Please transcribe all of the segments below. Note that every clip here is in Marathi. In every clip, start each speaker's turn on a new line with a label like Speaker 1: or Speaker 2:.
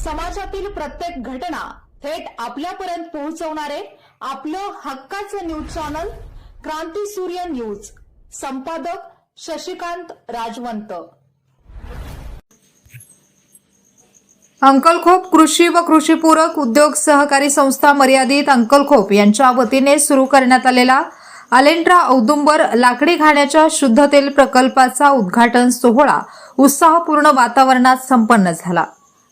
Speaker 1: समाजातील प्रत्येक घटना थेट आपल्यापर्यंत पोहोचवणारे आपलं हक्काचं न्यूज चॅनल क्रांती सूर्य न्यूज। संपादक शशिकांत राजवंत।
Speaker 2: अंकलखोप कृषी व कृषीपूरक उद्योग सहकारी संस्था मर्यादित अंकलखोप यांच्या वतीने सुरू करण्यात आलेला अलेंट्रा औदुंबर लाकडी घाण्याच्या शुद्ध तेल प्रकल्पाचा उद्घाटन सोहळा उत्साहपूर्ण वातावरणात संपन्न झाला।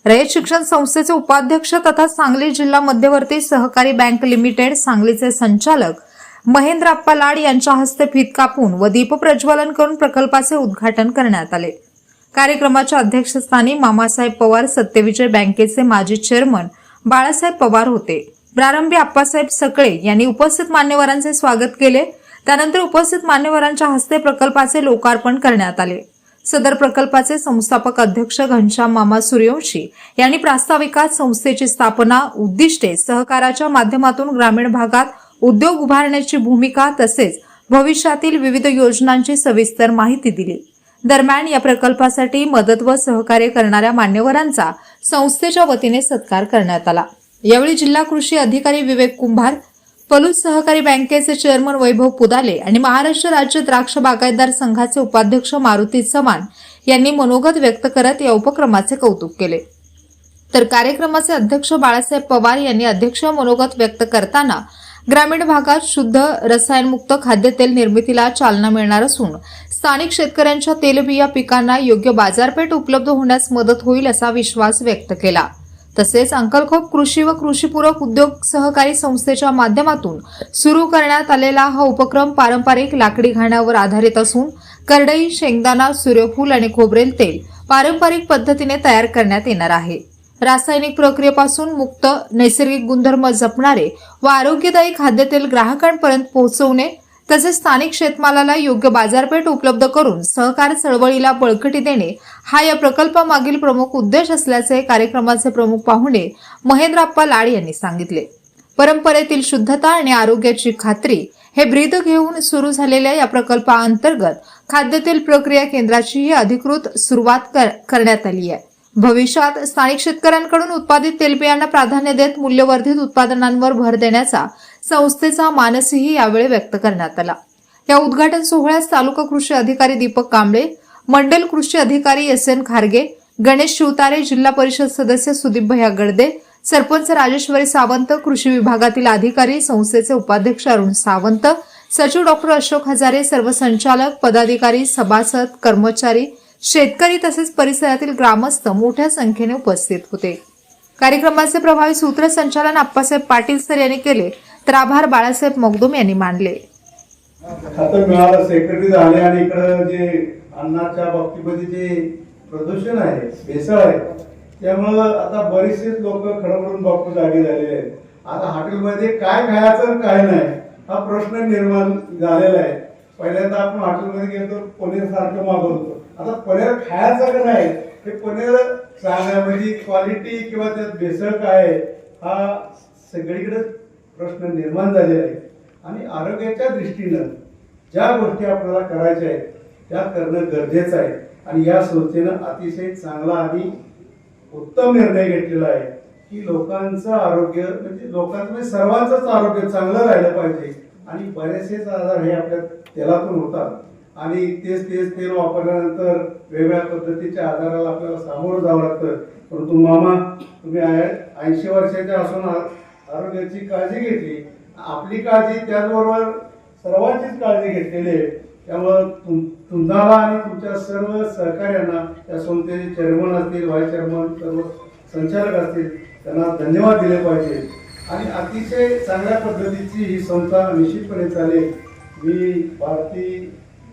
Speaker 2: रयत शिक्षण संस्थेचे उपाध्यक्ष तथा सांगली जिल्हा मध्यवर्ती सहकारी बँक लिमिटेड सांगलीचे संचालक महेंद्रप्पा लाड यांच्या हस्ते फीत कापून व दीप प्रज्वलन करून प्रकल्पाचे उद्घाटन करण्यात आले। कार्यक्रमाच्या अध्यक्षस्थानी मामासाहेब पवार सत्यविजय बँकेचे माजी चेअरमन बाळासाहेब पवार होते। प्रारंभी आप्पासाहेब सकळे यांनी उपस्थित मान्यवरांचे स्वागत केले। त्यानंतर उपस्थित मान्यवरांच्या हस्ते प्रकल्पाचे लोकार्पण करण्यात आले। सदर प्रकल्पाचे संस्थापक अध्यक्ष घनश्याम मामा सूर्यवंशी यांनी प्रास्ताविकात संस्थेची स्थापना, उद्दिष्टे, सहकाराच्या माध्यमातून ग्रामीण भागात उद्योग उभारण्याची भूमिका तसेच भविष्यातील विविध योजनांची सविस्तर माहिती दिली। दरम्यान या प्रकल्पासाठी मदत व सहकार्य करणाऱ्या मान्यवरांचा संस्थेच्या वतीने सत्कार करण्यात आला। यावेळी जिल्हा कृषी अधिकारी विवेक कुंभार, पलूस सहकारी बँकेचे चेअरमन वैभव पुदाले आणि महाराष्ट्र राज्य द्राक्ष बागायतदार संघाचे उपाध्यक्ष मारुती चव्हाण यांनी मनोगत व्यक्त करत या उपक्रमाचे कौतुक केले। तर कार्यक्रमाचे अध्यक्ष बाळासाहेब पवार यांनी अध्यक्ष मनोगत व्यक्त करताना ग्रामीण भागात शुद्ध रसायनमुक्त खाद्यतेल निर्मितीला चालना मिळणार असून स्थानिक शेतकऱ्यांच्या तेलबिया पिकांना योग्य बाजारपेठ उपलब्ध होण्यास मदत होईल असा विश्वास व्यक्त केला। तसेच अंकलखोप कृषी व कृषीपूरक उद्योग सहकारी संस्थेच्या माध्यमातून सुरू करण्यात आलेला हा उपक्रम पारंपरिक लाकडी घाण्यावर आधारित असून करडई, शेंगदाणा, सूर्यफूल आणि खोबरेल तेल पारंपरिक पद्धतीने तयार करण्यात येणार आहे। रासायनिक प्रक्रियेपासून मुक्त, नैसर्गिक गुणधर्म जपणारे व आरोग्यदायी खाद्यतेल ग्राहकांपर्यंत पोहोचवणे तसेच स्थानिक शेतमालाला योग्य बाजारपेठ उपलब्ध करून सहकार चळवळीला बळकटी देणे हा या प्रकल्पामागील प्रमुख उद्देश असल्याचे कार्यक्रमाचे प्रमुख पाहुणे महेंद्रप्पा लाड यांनी सांगितले। परंपरेतील शुद्धता आणि आरोग्याची खात्री हे ब्रीद घेऊन सुरू झालेल्या या प्रकल्पाअंतर्गत खाद्यतेल प्रक्रिया केंद्राचीही अधिकृत सुरुवात करण्यात आली आहे। भविष्यात स्थानिक शेतकऱ्यांकडून उत्पादित तेलबियांना प्राधान्य देत मूल्यवर्धित उत्पादनांवर भर देण्याचा संस्थेचा मानसही यावेळी व्यक्त करण्यात आला। या उद्घाटन सोहळ्यास तालुका कृषी अधिकारी दीपक कांबळे, मंडल कृषी अधिकारी एस.एन. खारगे, गणेश शिवतारे, जिल्हा परिषद सदस्य सुदीप भैया गडदे, सरपंच राजेश्वरी सावंत, कृषी विभागातील अधिकारी, संस्थेचे उपाध्यक्ष अरुण सावंत, सचिव डॉक्टर अशोक हजारे, सर्व संचालक, पदाधिकारी, सभासद, कर्मचारी, शेतकरी तसेच परिसरातील ग्रामस्थ मोठ्या संख्येने उपस्थित होते। कार्यक्रमाचे प्रभावी सूत्रसंचालन आप्पासाहेब पाटील सर यांनी केले तर आभार बाळासाहेब मगदुम यांनी मानले।
Speaker 3: आता मिळालं सेक्रेटरी झाले आणि इकडे जे अन्नाच्या बाबतीमध्ये जे प्रदूषण आहे, भेसळ आहे, त्यामुळे आता बरेचसे लोक खडबडून बापू जागे झालेले आहेत। आता हॉटेलमध्ये काय खायचं काय नाही हा प्रश्न निर्माण झालेला आहे। पहिल्यांदा आपण हॉटेलमध्ये गेलो तर पनीर सारखं मागवतो, आता पनीर खायचं का नाही हे पनीर सांगण्यामध्ये क्वालिटी किंवा त्यात भेसळ काय हा सगळीकडे प्रश्न निर्माण झालेला आहे। आणि आरोग्याच्या दृष्टीनं ज्या गोष्टी आपल्याला करायच्या आहेत त्या करणं गरजेचं आहे आणि या संस्थेनं अतिशय चांगला आणि उत्तम निर्णय घेतलेला आहे की लोकांचं आरोग्य म्हणजे लोकांचं सर्वांचंच आरोग्य चांगलं राहिलं पाहिजे। आणि बरेचसेच आजार हे आपल्या तेलातून होतात आणि तेच तेल वापरल्यानंतर वेगवेगळ्या पद्धतीच्या आजाराला आपल्याला सामोरं जावं लागतं। परंतु मामा तुम्ही 80 वर्षाचे असून आरोग्याची काळजी घेतली, आपली काळजी त्याचबरोबर सर्वांचीच काळजी घेतलेली आहे। त्यामुळं तुम्हाला आणि तुमच्या सर्व सहकार्यांना त्या संस्थेचे चेअरमन असतील, व्हाईस चेअरमन, सर्व संचालक असतील त्यांना धन्यवाद दिले पाहिजे। आणि अतिशय चांगल्या पद्धतीची ही संस्था निश्चितपणे चालेल। मी भारतीय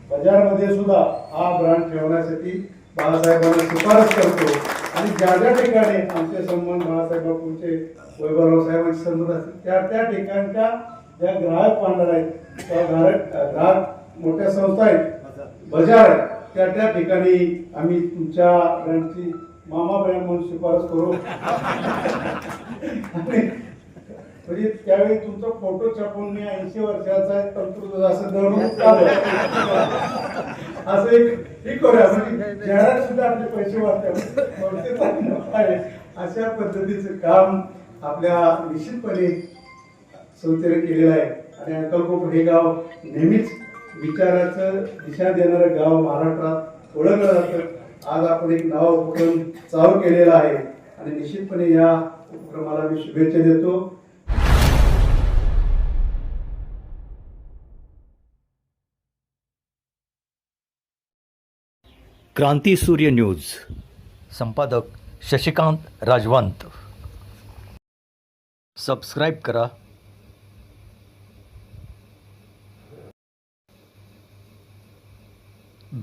Speaker 3: बाजारमध्ये सुद्धा हा ब्रँड ठेवण्यासाठी बाळासाहेबांना शिफारस करतो आणि ज्या ज्या ठिकाणी आमचे संबंध बाळासाहेब बापूंचे, वैभवराव साहेबांचे संबंध असतील त्या ठिकाणच्या ज्या ग्राहक भांडार आहेत, त्या ग्राहक मोठ्या संस्था आहेत, बाजार आहेत, त्या ठिकाणी आम्ही तुमच्या ब्रँडची मामा ब्रँड म्हणून शिफारस करू। म्हणजे त्यावेळी तुमचा फोटो छापून मी 80 वर्षाचा आहे तंत्र असं दररोज असं एक करूया म्हणजे जाहिरात सुद्धा आपले पैसे वाचतात अशा पद्धतीचं काम आपल्या निश्चितपणे संस्थेने केलेलं आहे. आणि अक्कलकोट हे गाव नेहमीच विचाराचं दिशा देणारं गाव महाराष्ट्रात ओळखलं जातं. आज आपण एक नवा उपक्रम चालू केलेला आहे आणि निश्चितपणे या उपक्रमाला मी शुभेच्छा देतो.
Speaker 4: क्रांती सूर्य न्यूज संपादक शशिकांत राजवंत. सबस्क्राईब करा,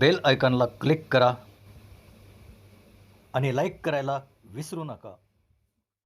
Speaker 4: बेल आयकॉनला क्लिक करा आणि लाईक करायला विसरू नका.